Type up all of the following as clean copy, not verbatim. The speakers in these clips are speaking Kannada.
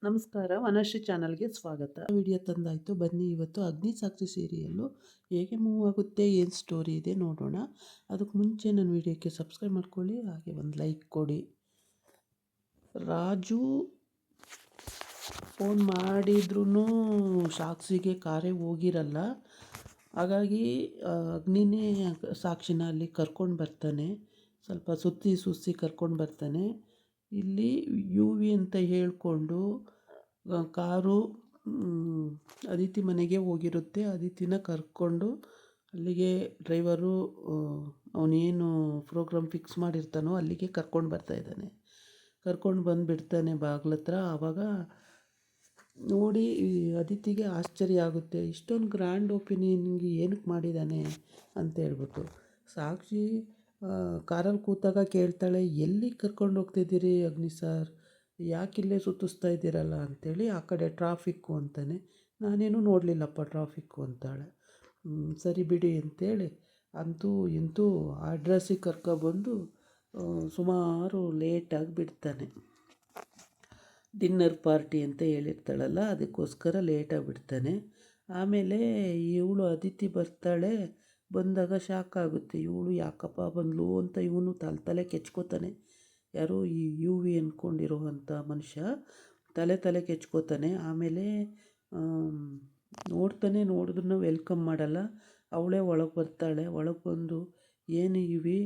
ನಮಸ್ಕಾರ, ವನಶ್ರೀ ಚಾನಲ್ಗೆ ಸ್ವಾಗತ. ವಿಡಿಯೋ ತಂದಾಯಿತು. ಬನ್ನಿ ಇವತ್ತು ಅಗ್ನಿಸಾಕ್ಷಿ ಸೀರಿಯಲ್ಲು ಹೇಗೆ ಮೂವ್ ಆಗುತ್ತೆ, ಏನು ಸ್ಟೋರಿ ಇದೆ ನೋಡೋಣ. ಅದಕ್ಕೆ ಮುಂಚೆ ನನ್ನ ವಿಡಿಯೋಕ್ಕೆ ಸಬ್ಸ್ಕ್ರೈಬ್ ಮಾಡ್ಕೊಳ್ಳಿ, ಹಾಗೆ ಒಂದು ಲೈಕ್ ಕೊಡಿ. ರಾಜು ಫೋನ್ ಮಾಡಿದ್ರೂ ಸಾಕ್ಷಿಗೆ ಕಾರೇ ಹೋಗಿರಲ್ಲ. ಹಾಗಾಗಿ ಅಗ್ನಿನೇ ಸಾಕ್ಷಿನ ಅಲ್ಲಿ ಕರ್ಕೊಂಡು ಬರ್ತಾನೆ, ಸ್ವಲ್ಪ ಸುತ್ತಿ ಕರ್ಕೊಂಡು ಬರ್ತಾನೆ. ಇಲ್ಲಿ ಯು ವಿ ಅಂತ ಹೇಳಿಕೊಂಡು ಕಾರು ಅದಿತಿ ಮನೆಗೆ ಹೋಗಿರುತ್ತೆ. ಅದಿತಿನ ಕರ್ಕೊಂಡು ಅಲ್ಲಿಗೆ ಡ್ರೈವರು ಅವನೇನು ಪ್ರೋಗ್ರಾಮ್ ಫಿಕ್ಸ್ ಮಾಡಿರ್ತಾನೋ ಅಲ್ಲಿಗೆ ಕರ್ಕೊಂಡು ಬರ್ತಾಯಿದ್ದಾನೆ. ಕರ್ಕೊಂಡು ಬಂದುಬಿಡ್ತಾನೆ ಬಾಗ್ಲತ್ರ. ಆವಾಗ ನೋಡಿ ಅದಿತಿಗೆ ಆಶ್ಚರ್ಯ ಆಗುತ್ತೆ, ಇಷ್ಟೊಂದು ಗ್ರ್ಯಾಂಡ್ ಓಪನಿಂಗ್ ಏನಕ್ಕೆ ಮಾಡಿದ್ದಾನೆ ಅಂತ ಹೇಳ್ಬಿಟ್ಟು. ಸಾಕ್ಷಿ ಕಾರಲ್ಲಿ ಕೂತಾಗ ಕೇಳ್ತಾಳೆ, ಎಲ್ಲಿ ಕರ್ಕೊಂಡು ಹೋಗ್ತಿದ್ದೀರಿ ಅಗ್ನಿ ಸರ್, ಯಾಕಿಲ್ಲೇ ಸುತ್ತಿಸ್ತಾ ಇದ್ದೀರಲ್ಲ ಅಂಥೇಳಿ. ಆ ಕಡೆ ಟ್ರಾಫಿಕ್ಕು ಅಂತಾನೆ. ನಾನೇನು ನೋಡಲಿಲ್ಲಪ್ಪ ಟ್ರಾಫಿಕ್ಕು ಅಂತಾಳೆ. ಸರಿ ಬಿಡಿ ಅಂತೇಳಿ ಅಂತೂ ಇಂತೂ ಆ ಅಡ್ರೆಸ್ಸಿಗೆ ಕರ್ಕೊಬಂದು ಸುಮಾರು ಲೇಟಾಗಿ ಬಿಡ್ತಾನೆ. ಡಿನ್ನರ್ ಪಾರ್ಟಿ ಅಂತ ಹೇಳಿರ್ತಾಳಲ್ಲ, ಅದಕ್ಕೋಸ್ಕರ ಲೇಟಾಗಿ ಬಿಡ್ತಾನೆ. ಆಮೇಲೆ ಇವಳು ಅದಿತಿ ಬರ್ತಾಳೆ. ಬಂದಾಗ ಶಾಕ್ ಆಗುತ್ತೆ, ಇವಳು ಯಾಕಪ್ಪ ಬಂದ್ಲು ಅಂತ ಇವನು ತಲೆ ಕೆಚ್ಕೋತಾನೆ. ಯಾರು ಈ ಯು ವಿ ಅಂದ್ಕೊಂಡಿರುವಂಥ ಮನುಷ್ಯ ತಲೆ ಕೆಚ್ಕೋತಾನೆ. ಆಮೇಲೆ ನೋಡಿದ್ರೂ ವೆಲ್ಕಮ್ ಮಾಡಲ್ಲ. ಅವಳೇ ಒಳಗೆ ಬರ್ತಾಳೆ. ಒಳಗೆ ಬಂದು ಏನು ಇವಿ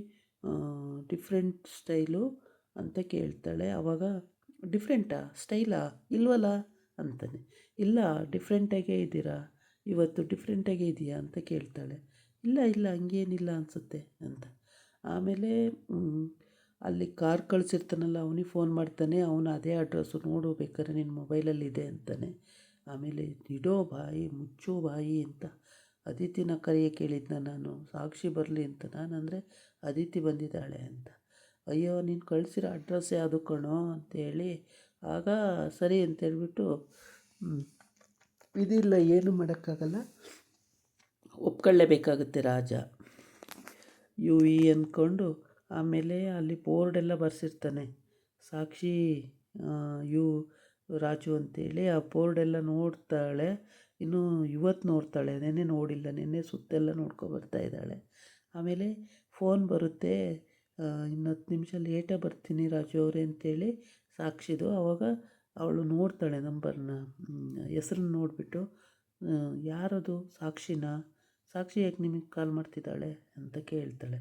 ಡಿಫ್ರೆಂಟ್ ಸ್ಟೈಲು ಅಂತ ಕೇಳ್ತಾಳೆ. ಆವಾಗ ಡಿಫ್ರೆಂಟಾ ಸ್ಟೈಲಾ ಇಲ್ವಲ್ಲ ಅಂತಾನೆ. ಇಲ್ಲ ಡಿಫ್ರೆಂಟಾಗೇ ಇದ್ದೀರಾ ಇವತ್ತು, ಡಿಫ್ರೆಂಟಾಗೇ ಇದೆಯಾ ಅಂತ ಕೇಳ್ತಾಳೆ. ಇಲ್ಲ ಹಂಗೇನಿಲ್ಲ ಅನಿಸುತ್ತೆ ಅಂತ. ಆಮೇಲೆ ಅಲ್ಲಿ ಕಾರ್ ಕಳಿಸಿರ್ತಾನಲ್ಲ ಅವನಿಗೆ ಫೋನ್ ಮಾಡ್ತಾನೆ. ಅವನು ಅದೇ ಅಡ್ರೆಸ್ಸು ನೋಡು ಬೇಕಾದ್ರೆ ನಿನ್ನ ಮೊಬೈಲಲ್ಲಿದೆ ಅಂತಾನೆ. ಆಮೇಲೆ ಇಡೋ ಬಾಯಿ ಮುಚ್ಚೋ ಬಾಯಿ ಅಂತ ಅದಿತಿನ ಕರೆಯೋಕ್ಕೆ ಹೇಳಿದ್ನ ನಾನು, ಸಾಕ್ಷಿ ಬರಲಿ ಅಂತ. ನಾನಂದರೆ ಅದಿತಿ ಬಂದಿದ್ದಾಳೆ ಅಂತ. ಅಯ್ಯೋ ನೀನು ಕಳಿಸಿರೋ ಅಡ್ರೆಸ್ ಯಾವುದು ಕಣೋ ಅಂತೇಳಿ. ಆಗ ಸರಿ ಅಂತೇಳ್ಬಿಟ್ಟು ಇದಿಲ್ಲ, ಏನು ಮಾಡೋಕ್ಕಾಗಲ್ಲ, ಒಪ್ಕೊಳ್ಳೇಬೇಕಾಗುತ್ತೆ ರಾಜ. ಯು ವಿ ಅಂದ್ಕೊಂಡು ಆಮೇಲೆ ಅಲ್ಲಿ ಬೋರ್ಡೆಲ್ಲ ಬರ್ಸಿರ್ತಾನೆ, ಸಾಕ್ಷಿ ರಾಜು ಅಂತೇಳಿ. ಆ ಬೋರ್ಡೆಲ್ಲ ನೋಡ್ತಾಳೆ. ಇನ್ನು ಇವತ್ತು ನೋಡ್ತಾಳೆ, ನೆನ್ನೆ ನೋಡಿಲ್ಲ. ನೆನ್ನೆ ಸುತ್ತೆಲ್ಲ ನೋಡ್ಕೊಬರ್ತಾ ಇದ್ದಾಳೆ. ಆಮೇಲೆ ಫೋನ್ ಬರುತ್ತೆ, ಇನ್ನು 10 ನಿಮಿಷ ಲೇಟಾಗಿ ಬರ್ತೀನಿ ರಾಜು ಅವರೇ ಅಂತೇಳಿ ಸಾಕ್ಷಿದು. ಆವಾಗ ಅವಳು ನೋಡ್ತಾಳೆ ನಂಬರ್ನ, ಹೆಸ್ರನ್ನ ನೋಡಿಬಿಟ್ಟು, ಯಾರದು ಸಾಕ್ಷಿನ, ಸಾಕ್ಷಿ ಯಾಕೆ ನಿಮಗೆ ಕಾಲ್ ಮಾಡ್ತಿದ್ದಾಳೆ ಅಂತ ಕೇಳ್ತಾಳೆ.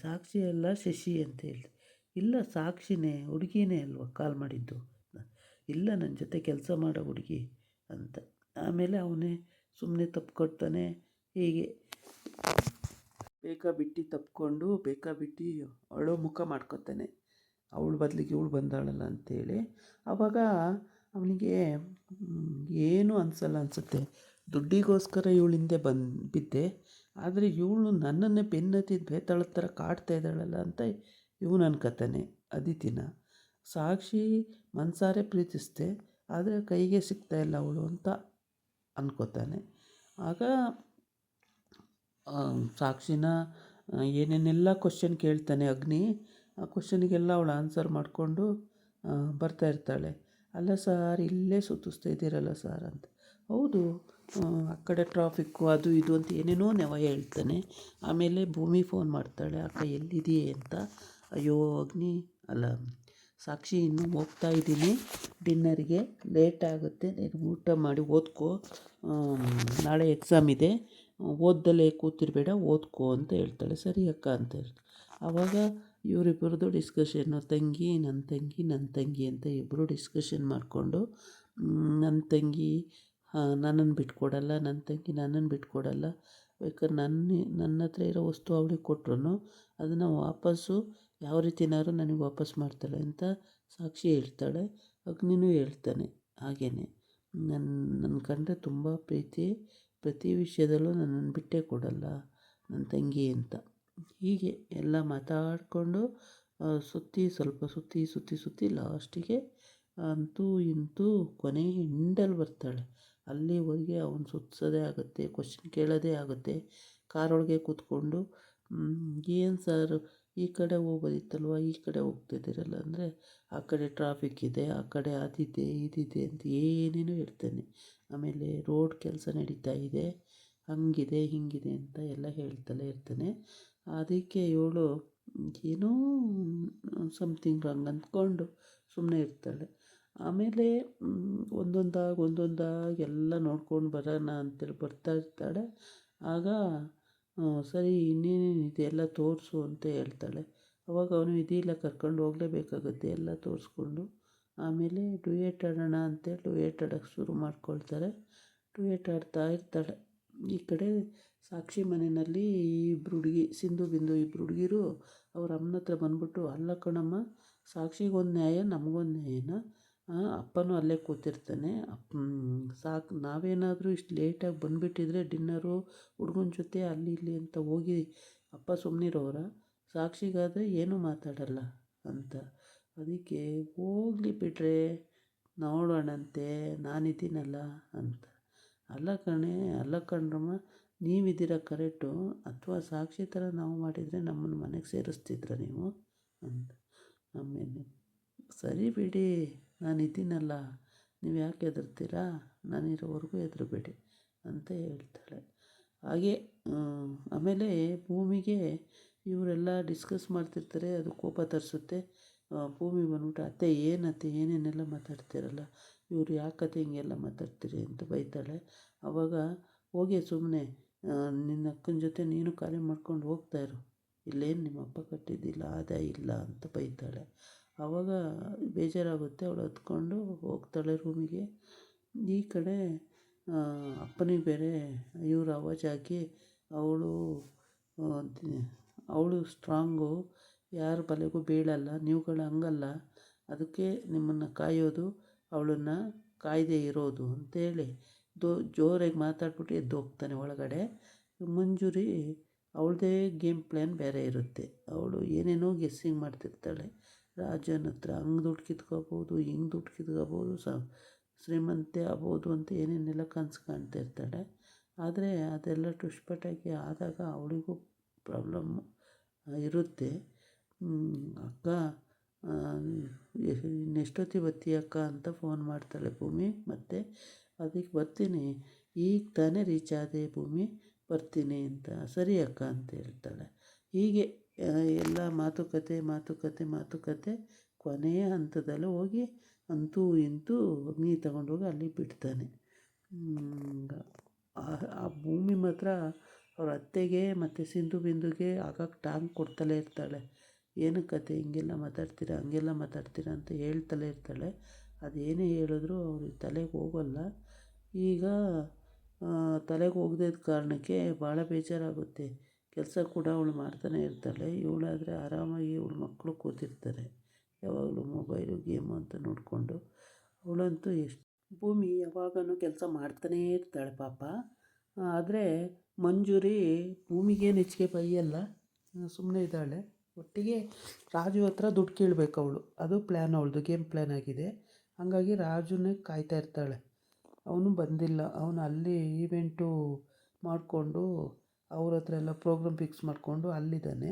ಸಾಕ್ಷಿ ಅಲ್ಲ ಶಶಿ ಅಂತ ಹೇಳಿ. ಇಲ್ಲ ಸಾಕ್ಷಿನೇ, ಹುಡುಗಿನೇ ಅಲ್ವ ಕಾಲ್ ಮಾಡಿದ್ದು. ಇಲ್ಲ ನನ್ನ ಜೊತೆ ಕೆಲಸ ಮಾಡೋ ಹುಡುಗಿ ಅಂತ. ಆಮೇಲೆ ಅವನೇ ಸುಮ್ಮನೆ ತಪ್ಕೊಡ್ತಾನೆ. ಹೀಗೆ ಬೇಕಾಬಿಟ್ಟು ತಪ್ಕೊಂಡು ಬೇಕಾಬಿಟ್ಟು ಅಳೋ ಮುಖ ಮಾಡ್ಕೊತಾನೆ, ಅವಳ ಬದಲಿಗೆ ಇವಳು ಬಂದಾಳಲ್ಲ ಅಂಥೇಳಿ. ಆವಾಗ ಅವನಿಗೆ ಏನೂ ಅನಿಸಲ್ಲ ಅನಿಸುತ್ತೆ. ದುಡ್ಡಿಗೋಸ್ಕರ ಇವಳ ಹಿಂದೆ ಬಿದ್ದೆ, ಆದರೆ ಇವಳು ನನ್ನನ್ನೇ ಬೆನ್ನತ್ತಿದ್ದು ಬೇತಾಳ ಥರ ಕಾಡ್ತಾ ಇದ್ದಾಳಲ್ಲ ಅಂತ ಇವನು ಅನ್ಕೋತಾನೆ ಅದಿತಿನ. ಸಾಕ್ಷಿ ಮನಸಾರೆ ಪ್ರೀತಿಸ್ದೆ, ಆದರೆ ಕೈಗೆ ಸಿಗ್ತಾಯಿಲ್ಲ ಅವಳು ಅಂತ ಅನ್ಕೋತಾನೆ. ಆಗ ಸಾಕ್ಷಿನ ಏನೇನೆಲ್ಲ ಕ್ವಶನ್ ಕೇಳ್ತಾನೆ ಅಗ್ನಿ. ಆ ಕ್ವಶನಿಗೆಲ್ಲ ಅವಳು ಆನ್ಸರ್ ಮಾಡಿಕೊಂಡು ಬರ್ತಾಯಿರ್ತಾಳೆ. ಅಲ್ಲ ಸಾರ್, ಇಲ್ಲೇ ಸುತ್ತಿಸ್ತಾ ಇದ್ದೀರಲ್ಲ ಸಾರ್ ಅಂತ. ಹೌದು, ಆ ಕಡೆ ಟ್ರಾಫಿಕ್ಕು ಅದು ಇದು ಅಂತ ಏನೇನೋ ನೆವ ಹೇಳ್ತಾನೆ. ಆಮೇಲೆ ಭೂಮಿ ಫೋನ್ ಮಾಡ್ತಾಳೆ, ಅಕ್ಕ ಎಲ್ಲಿದೆಯೇ ಅಂತ. ಅಯ್ಯೋ ಅಗ್ನಿ ಅಲ್ಲ ಸಾಕ್ಷಿ, ಇನ್ನೂ ಹೋಗ್ತಾ ಇದ್ದೀನಿ ಡಿನ್ನರಿಗೆ, ಲೇಟ್ ಆಗುತ್ತೆ, ನೀನು ಊಟ ಮಾಡಿ ಓದ್ಕೋ, ನಾಳೆ ಎಕ್ಸಾಮ್ ಇದೆ, ಓದ್ದಲೇ ಕೂತಿರಬೇಡ, ಓದ್ಕೋ ಅಂತ ಹೇಳ್ತಾಳೆ. ಸರಿ ಅಕ್ಕ ಅಂತ ಹೇಳ್ತಾಳೆ. ಆವಾಗ ಇವರಿಬ್ಬರದು ಡಿಸ್ಕಷನ್ನು, ನನ್ನ ತಂಗಿ ಅಂತ ಇಬ್ಬರು ಡಿಸ್ಕಷನ್ ಮಾಡಿಕೊಂಡು, ನನ್ನ ತಂಗಿ ನನ್ನನ್ನು ಬಿಟ್ಕೊಡಲ್ಲ, ನನ್ನ ತಂಗಿ ನನ್ನನ್ನು ಬಿಟ್ಕೊಡಲ್ಲ, ಬೇಕಾದ್ರೆ ನನ್ನ ಹತ್ರ ಇರೋ ವಸ್ತು ಅವಳಿಗೆ ಕೊಟ್ರು ಅದನ್ನು ವಾಪಸ್ಸು ಯಾವ ರೀತಿನಾದ್ರು ನನಗೆ ವಾಪಸ್ ಮಾಡ್ತಾಳೆ ಅಂತ ಸಾಕ್ಷಿ ಹೇಳ್ತಾಳೆ. ಅಗ್ನಿನೂ ಹೇಳ್ತಾನೆ ಹಾಗೇ, ನನ್ನ ಕಂಡ್ರೆ ತುಂಬ ಪ್ರೀತಿ, ಪ್ರತಿ ವಿಷಯದಲ್ಲೂ ನನ್ನನ್ನು ಬಿಟ್ಟೇ ಕೊಡಲ್ಲ ನನ್ನ ತಂಗಿ ಅಂತ. ಹೀಗೆ ಎಲ್ಲ ಮಾತಾಡಿಕೊಂಡು ಸ್ವಲ್ಪ ಸುತ್ತಿ ಲಾಸ್ಟಿಗೆ ಅಂತೂ ಇಂತೂ ಕೊನೆ ಎಂಡಲ್ಲಿ ಬರ್ತಾಳೆ. ಅಲ್ಲಿವರೆಗೆ ಅವನು ಸುತ್ತಿಸೋದೇ ಆಗುತ್ತೆ, ಕ್ವಶನ್ ಕೇಳೋದೇ ಆಗುತ್ತೆ. ಕಾರೊಳಗೆ ಕೂತ್ಕೊಂಡು, ಏನು ಸರ್ ಈ ಕಡೆ ಹೋಗೋದಿತ್ತಲ್ವ ಈ ಕಡೆ ಹೋಗ್ತಿದ್ದೀರಲ್ಲ ಅಂದರೆ ಆ ಕಡೆ ಟ್ರಾಫಿಕ್ ಇದೆ, ಆ ಕಡೆ ಅದಿದೆ ಇದಿದೆ ಅಂತ ಏನೇನೋ ಹೇಳ್ತಾನೆ. ಆಮೇಲೆ ರೋಡ್ ಕೆಲಸ ನಡೀತಾ ಇದೆ, ಹಂಗಿದೆ ಹಿಂಗಿದೆ ಅಂತ ಎಲ್ಲ ಹೇಳ್ತಲೇ ಇರ್ತಾನೆ. ಅದಕ್ಕೆ ಇವಳು ಏನೋ ಸಮಥಿಂಗ್ ರಾಂಗ್ ಅಂದ್ಕೊಂಡು ಸುಮ್ಮನೆ ಇರ್ತಾಳೆ. ಆಮೇಲೆ ಒಂದೊಂದಾಗಿ ಎಲ್ಲ ನೋಡ್ಕೊಂಡು ಬರೋಣ ಅಂತೇಳಿ ಬರ್ತಾ ಇರ್ತಾಳೆ. ಆಗ ಸರಿ ಇನ್ನೇನೇನಿದೆ ಎಲ್ಲ ತೋರಿಸು ಅಂತ ಹೇಳ್ತಾಳೆ. ಅವಾಗ ಅವನು ಇದಿಲ್ಲ ಕರ್ಕೊಂಡು ಹೋಗಲೇಬೇಕಾಗುತ್ತೆ ಎಲ್ಲ ತೋರಿಸ್ಕೊಂಡು. ಆಮೇಲೆ ಡುಯೆಟ್ ಆಡೋಣ ಅಂತೇಳಿ ಡುಯೆಟ್ ಆಡೋಕ್ಕೆ ಶುರು ಮಾಡ್ಕೊಳ್ತಾರೆ. ಡುಯೆಟ್ ಆಡ್ತಾ ಇರ್ತಾಳೆ. ಈ ಕಡೆ ಸಾಕ್ಷಿ ಮನೆಯಲ್ಲಿ ಇಬ್ಬರು ಹುಡುಗಿ ಸಿಂಧು ಬಿಂದು ಇಬ್ಬರು ಹುಡುಗಿರು ಅವ್ರ ಅಮ್ಮನ ಹತ್ರ ಬಂದ್ಬಿಟ್ಟು, ಅಲ್ಲ ಕಣಮ್ಮ, ಸಾಕ್ಷಿಗೊಂದು ನ್ಯಾಯ ನಮಗೊಂದು ನ್ಯಾಯನ, ಅಪ್ಪನೂ ಅಲ್ಲೇ ಕೂತಿರ್ತಾನೆ, ಸಾಕು ನಾವೇನಾದರೂ ಇಷ್ಟು ಲೇಟಾಗಿ ಬಂದುಬಿಟ್ಟಿದ್ರೆ ಡಿನ್ನರು ಹುಡುಗನ ಜೊತೆ ಅಲ್ಲಿ ಇಲ್ಲಿ ಅಂತ ಹೋಗಿ ಅಪ್ಪ ಸುಮ್ಮನಿರೋರ, ಸಾಕ್ಷಿಗಾದರೆ ಏನೂ ಮಾತಾಡಲ್ಲ ಅಂತ. ಅದಕ್ಕೆ ಹೋಗಲಿ ಬಿಡ್ರೆ ನೋಡೋಣಂತೆ ನಾನಿದ್ದೀನಲ್ಲ ಅಂತ. ಅಲ್ಲ ಕಣ್ರಮ್ಮ, ನೀವಿದ್ದೀರ ಕರೆಕ್ಟು, ಅಥವಾ ಸಾಕ್ಷಿ ಥರ ನಾವು ಮಾಡಿದರೆ ನಮ್ಮನ್ನು ಮನೆಗೆ ಸೇರಿಸ್ತಿದ್ರ ನೀವು ಅಂತ. ಆಮೇಲೆ ಸರಿ ಬಿಡಿ ನಾನಿದ್ದೀನಲ್ಲ, ನೀವು ಯಾಕೆ ಹೆದರ್ತೀರಾ, ನಾನಿರೋವರೆಗೂ ಹೆದರಬೇಡಿ ಅಂತ ಹೇಳ್ತಾಳೆ. ಹಾಗೆ ಆಮೇಲೆ ಭೂಮಿಗೆ ಇವರೆಲ್ಲ ಡಿಸ್ಕಸ್ ಮಾಡ್ತಿರ್ತಾರೆ, ಅದು ಕೋಪ ತರಿಸುತ್ತೆ. ಭೂಮಿ ಬಂದ್ಬಿಟ್ಟು, ಅತ್ತೆ ಏನತ್ತೆ ಏನೇನೆಲ್ಲ ಮಾತಾಡ್ತಿರಲ್ಲ, ಇವ್ರು ಯಾಕತ್ತೆ ಹಿಂಗೆಲ್ಲ ಮಾತಾಡ್ತೀರಿ ಅಂತ ಬೈತಾಳೆ. ಆವಾಗ ಹೋಗಿ ಸುಮ್ಮನೆ ನಿನ್ನ ಅಕ್ಕನ ಜೊತೆ ನೀನು ಕಾರ್ಯ ಮಾಡ್ಕೊಂಡು ಹೋಗ್ತಾಯಿರು, ಇಲ್ಲೇನು ನಿಮ್ಮ ಅಪ್ಪ ಕಟ್ಟಿದ್ದಿಲ್ಲ ಆದಾಯ ಇಲ್ಲ ಅಂತ ಬೈತಾಳೆ. ಆವಾಗ ಬೇಜಾರಾಗುತ್ತೆ, ಅವಳು ಹತ್ಕೊಂಡು ಹೋಗ್ತಾಳೆ ರೂಮಿಗೆ. ಈ ಕಡೆ ಅಪ್ಪನಿಗೆ ಬೇರೆ ಇವರು ಆವಾಜ್ ಹಾಕಿ, ಅವಳು ಸ್ಟ್ರಾಂಗು, ಯಾರ ಬಲೆಗೂ ಬೀಳಲ್ಲ, ನೀವುಗಳು ಹಂಗಲ್ಲ, ಅದಕ್ಕೆ ನಿಮ್ಮನ್ನು ಕಾಯೋದು, ಅವಳನ್ನು ಕಾಯ್ದೆ ಇರೋದು ಅಂತೇಳಿ ಜೋರಾಗಿ ಮಾತಾಡ್ಬಿಟ್ಟು ಎದ್ದು ಹೋಗ್ತಾನೆ ಒಳಗಡೆ. ಮಂಜುರಿ ಅವಳದೇ ಗೇಮ್ ಪ್ಲ್ಯಾನ್ ಬೇರೆ ಇರುತ್ತೆ. ಅವಳು ಏನೇನೋ ಗೆಸ್ಸಿಂಗ್ ಮಾಡ್ತಿರ್ತಾಳೆ. ರಾಜನ ಹತ್ರ ಹಂಗೆ ದುಡ್ಡು ಕಿತ್ಕೋಬೋದು, ಹಿಂಗೆ ದುಡ್ಡು ಕಿತ್ಕೋಬೋದು, ಶ್ರೀಮಂತೆ ಆಗ್ಬೋದು ಅಂತ ಏನೇನೆಲ್ಲ ಕನಸು ಕಾಣ್ತಾ ಇರ್ತಾಳೆ. ಆದರೆ ಅದೆಲ್ಲ ಟುಷ್ಪಟಾಕಿ ಆದಾಗ ಅವಳಿಗೂ ಪ್ರಾಬ್ಲಮ್ಮು ಇರುತ್ತೆ. ಅಕ್ಕ ಇನ್ನೆಷ್ಟೊತ್ತಿಗೆ ಬರ್ತೀಯ ಅಕ್ಕ ಅಂತ ಫೋನ್ ಮಾಡ್ತಾಳೆ ಭೂಮಿ. ಮತ್ತು ಅದಕ್ಕೆ ಬರ್ತೀನಿ, ಈಗ ತಾನೇ ರೀಚ್ ಆದೆ ಭೂಮಿ, ಬರ್ತೀನಿ ಅಂತ. ಸರಿ ಅಕ್ಕ ಅಂತ ಹೇಳ್ತಾಳೆ. ಹೀಗೆ ಎಲ್ಲ ಮಾತುಕತೆ ಕೊನೆಯ ಹಂತದಲ್ಲಿ ಹೋಗಿ ಅಂತೂ ಇಂತೂ ಅಗ್ನಿ ತಗೊಂಡೋಗಿ ಅಲ್ಲಿ ಬಿಡ್ತಾನೆ. ಆ ಭೂಮಿ ಮಾತ್ರ ಅವ್ರ ಅತ್ತೆಗೆ ಮತ್ತು ಸಿಂಧು ಬಿಂದುಗೆ ಆಗಾಗ ಟಾಂಗ್ ಕೊಡ್ತಲೇ ಇರ್ತಾಳೆ. ಏನಕ್ಕತ್ತೆ ಹಿಂಗೆಲ್ಲ ಮಾತಾಡ್ತೀರಾ ಹಂಗೆಲ್ಲ ಮಾತಾಡ್ತೀರಾ ಅಂತ ಹೇಳ್ತಲೇ ಇರ್ತಾಳೆ. ಅದೇನೇ ಹೇಳಿದ್ರು ಅವ್ರಿಗೆ ತಲೆಗೆ ಹೋಗೋಲ್ಲ. ಈಗ ತಲೆಗೆ ಹೋಗದಿದ್ದ ಕಾರಣಕ್ಕೆ ಭಾಳ ಬೇಜಾರಾಗುತ್ತೆ. ಕೆಲಸ ಕೂಡ ಅವಳು ಮಾಡ್ತಾನೆ ಇರ್ತಾಳೆ. ಇವಳಾದರೆ ಆರಾಮಾಗಿ ಇವಳ ಮಕ್ಕಳು ಕೂತಿರ್ತಾರೆ ಯಾವಾಗಲೂ ಮೊಬೈಲು ಗೇಮು ಅಂತ ನೋಡಿಕೊಂಡು. ಅವಳಂತೂ ಭೂಮಿ ಯಾವಾಗಲೂ ಕೆಲಸ ಮಾಡ್ತಾನೇ ಇರ್ತಾಳೆ ಪಾಪ. ಆದರೆ ಮಂಜುರಿ ಭೂಮಿಗೇನು ಹೆಚ್ಚಿಗೆ ಬೈಯಲ್ಲ, ಸುಮ್ಮನೆ ಇದ್ದಾಳೆ. ಒಟ್ಟಿಗೆ ರಾಜು ಹತ್ರ ದುಡ್ಡು ಕೇಳಬೇಕು ಅವಳು, ಅದು ಪ್ಲ್ಯಾನ್, ಅವಳದು ಗೇಮ್ ಪ್ಲ್ಯಾನ್ ಆಗಿದೆ. ಹಾಗಾಗಿ ರಾಜುನೇ ಕಾಯ್ತಾ ಇರ್ತಾಳೆ. ಅವನು ಬಂದಿಲ್ಲ, ಅವನು ಅಲ್ಲಿ ಈವೆಂಟು ಮಾಡಿಕೊಂಡು ಅವ್ರ ಹತ್ರ ಎಲ್ಲ ಪ್ರೋಗ್ರಾಮ್ ಫಿಕ್ಸ್ ಮಾಡಿಕೊಂಡು ಅಲ್ಲಿದ್ದಾನೆ.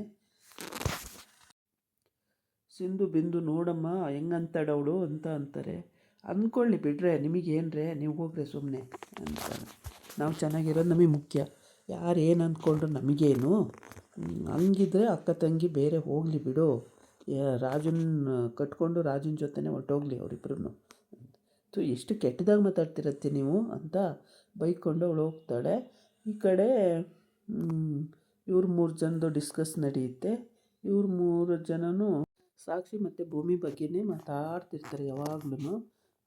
ಸಿಂಧು ಬಿಂದು ನೋಡಮ್ಮ ಹೆಂಗಂತಾಳೆ ಅವಳು ಅಂತ ಅಂತಾರೆ. ಅಂದ್ಕೊಳ್ಳಿ ಬಿಡ್ರೆ ನಿಮಗೇನ್ರೆ, ನೀವು ಹೋಗ್ರೆ ಸುಮ್ಮನೆ ಅಂತಾರೆ. ನಾವು ಚೆನ್ನಾಗಿರೋದು ನಮಗೆ ಮುಖ್ಯ, ಯಾರು ಏನು ಅಂದ್ಕೊಂಡ್ರು ನಮಗೇನು, ಹಂಗಿದ್ರೆ ಅಕ್ಕ ತಂಗಿ ಬೇರೆ ಹೋಗಲಿ ಬಿಡು, ರಾಜನ ಕಟ್ಕೊಂಡು ರಾಜನ ಜೊತೆನೇ ಹೊರಟೋಗ್ಲಿ ಅವರಿಬ್ಬರೂ. ಎಷ್ಟು ಕೆಟ್ಟದಾಗಿ ಮಾತಾಡ್ತಿರತ್ತೆ ನೀವು ಅಂತ ಬೈಕೊಂಡು ಅವಳು ಹೋಗ್ತಾಳೆ. ಈ ಕಡೆ ಇವ್ರು 3 ಜನದ್ದು ಡಿಸ್ಕಸ್ ನಡೆಯುತ್ತೆ. ಇವ್ರು 3 ಜನನೂ ಸಾಕ್ಷಿ ಮತ್ತು ಭೂಮಿ ಬಗ್ಗೆನೇ ಮಾತಾಡ್ತಿರ್ತಾರೆ ಯಾವಾಗ್ಲೂ.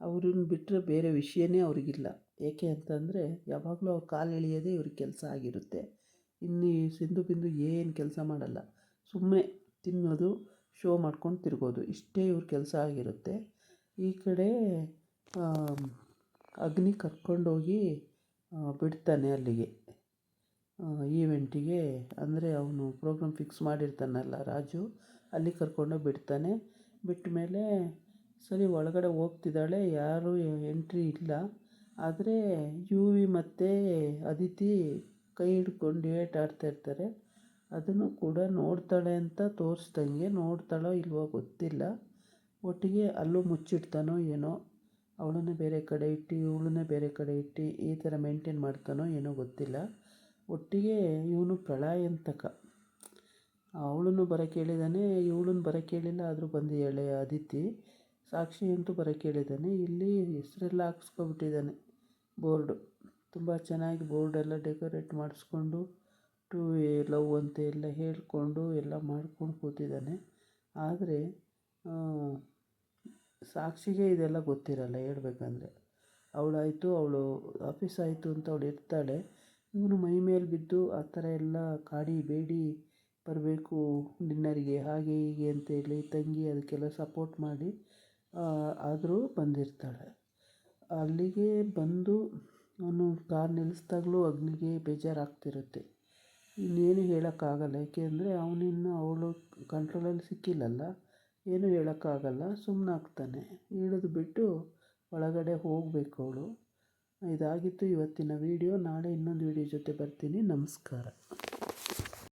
ಅವ್ರನ್ನ ಬಿಟ್ಟರೆ ಬೇರೆ ವಿಷಯನೇ ಅವ್ರಿಗಿಲ್ಲ. ಏಕೆ ಅಂತಂದರೆ ಯಾವಾಗಲೂ ಅವ್ರ ಕಾಲು ಎಳೆಯೋದೇ ಇವ್ರಿಗೆ ಕೆಲಸ ಆಗಿರುತ್ತೆ. ಇನ್ನು ಈ ಸಿಂಧು ಬಿಂದು ಏನು ಕೆಲಸ ಮಾಡಲ್ಲ, ಸುಮ್ಮನೆ ತಿನ್ನೋದು, ಶೋ ಮಾಡ್ಕೊಂಡು ತಿರ್ಗೋದು, ಇಷ್ಟೇ ಇವ್ರ ಕೆಲಸ ಆಗಿರುತ್ತೆ. ಈ ಕಡೆ ಅಗ್ನಿ ಕರ್ಕೊಂಡೋಗಿ ಬಿಡ್ತಾನೆ ಅಲ್ಲಿಗೆ ಈವೆಂಟಿಗೆ. ಅಂದರೆ ಅವನು ಪ್ರೋಗ್ರಾಮ್ ಫಿಕ್ಸ್ ಮಾಡಿರ್ತಾನಲ್ಲ ರಾಜು, ಅಲ್ಲಿ ಕರ್ಕೊಂಡೋಗಿ ಬಿಡ್ತಾನೆ. ಬಿಟ್ಟ ಮೇಲೆ ಸರಿ ಒಳಗಡೆ ಹೋಗ್ತಿದ್ದಾಳೆ, ಯಾರೂ ಎಂಟ್ರಿ ಇಲ್ಲ. ಆದರೆ ಯುವಿ ಮತ್ತು ಅದಿತಿ ಕೈ ಹಿಡ್ಕೊಂಡು ಡಿಬೇಟ್ ಆಡ್ತಾಯಿರ್ತಾರೆ. ಅದನ್ನು ಕೂಡ ನೋಡ್ತಾಳೆ ಅಂತ ತೋರಿಸ್ದಂಗೆ ನೋಡ್ತಾಳೋ ಇಲ್ವೋ ಗೊತ್ತಿಲ್ಲ. ಒಟ್ಟಿಗೆ ಅಲ್ಲೂ ಮುಚ್ಚಿಡ್ತಾನೋ ಏನೋ, ಅವಳನ್ನೇ ಬೇರೆ ಕಡೆ ಇಟ್ಟು ಇವಳನ್ನೇ ಬೇರೆ ಕಡೆ ಇಟ್ಟು ಈ ಥರ ಮೇಂಟೈನ್ ಮಾಡ್ತಾನೋ ಏನೋ ಗೊತ್ತಿಲ್ಲ. ಒಟ್ಟಿಗೆ ಇವನು ಪ್ರಳಯಾಂತಕ. ಅವಳನ್ನು ಬರೋಕ್ಕೆ ಹೇಳಿದ್ದಾನೆ, ಇವಳನ್ನು ಬರೋಕ್ಕೆ ಹೇಳಿಲ್ಲ, ಆದರೂ ಬಂದಿದ್ದಾಳೆ ಅದಿತಿ. ಸಾಕ್ಷಿ ಅಂತೂ ಬರೋಕ್ಕೆ ಹೇಳಿದ್ದಾನೆ. ಇಲ್ಲಿ ಹೆಸರೆಲ್ಲ ಹಾಕ್ಸ್ಕೊಬಿಟ್ಟಿದ್ದಾನೆ ಬೋರ್ಡು. ತುಂಬ ಚೆನ್ನಾಗಿ ಬೋರ್ಡೆಲ್ಲ ಡೆಕೋರೇಟ್ ಮಾಡಿಸ್ಕೊಂಡು ಟು ಲವ್ ಅಂತ ಎಲ್ಲ ಹೇಳಿಕೊಂಡು ಎಲ್ಲ ಮಾಡ್ಕೊಂಡು ಕೂತಿದ್ದಾನೆ. ಆದರೆ ಸಾಕ್ಷಿಗೆ ಇದೆಲ್ಲ ಗೊತ್ತಿರಲ್ಲ ಹೇಳ್ಬೇಕಂದ್ರೆ. ಅವಳಾಯಿತು, ಅವಳು ಆಫೀಸ್ ಆಯಿತು ಅಂತ ಅವಳು ಇರ್ತಾಳೆ. ಇವನು ಮೈ ಮೇಲೆ ಬಿದ್ದು ಆ ಥರ ಎಲ್ಲ ಕಾಡಿ ಬೇಡಿ ಬರಬೇಕು ಡಿನ್ನರಿಗೆ ಹಾಗೆ ಹೀಗೆ ಅಂತೇಳಿ ತಂಗಿ ಅದಕ್ಕೆಲ್ಲ ಸಪೋರ್ಟ್ ಮಾಡಿ ಆದರೂ ಬಂದಿರ್ತಾಳೆ. ಅಲ್ಲಿಗೆ ಬಂದು ಅವನು ಕಾರ್ ನಿಲ್ಲಿಸ್ದಾಗಲೂ ಅಗ್ನಿಗೆ ಬೇಜಾರಾಗ್ತಿರುತ್ತೆ. ಇನ್ನೇನು ಹೇಳೋಕ್ಕಾಗಲ್ಲ, ಏಕೆಂದರೆ ಅವನಿನ್ನು ಅವಳು ಕಂಟ್ರೋಲಲ್ಲಿ ಸಿಕ್ಕಿಲ್ಲಲ್ಲ, ಏನೂ ಹೇಳೋಕ್ಕಾಗಲ್ಲ, ಸುಮ್ಮನಾಗ್ತಾನೆ. ಇಳಿದು ಬಿಟ್ಟು ಒಳಗಡೆ ಹೋಗಬೇಕು ಅವಳು. ಇದಾಗಿತ್ತು ಇವತ್ತಿನ ವೀಡಿಯೋ. ನಾಳೆ ಇನ್ನೊಂದು ವೀಡಿಯೋ ಜೊತೆ ಬರ್ತೀನಿ. ನಮಸ್ಕಾರ.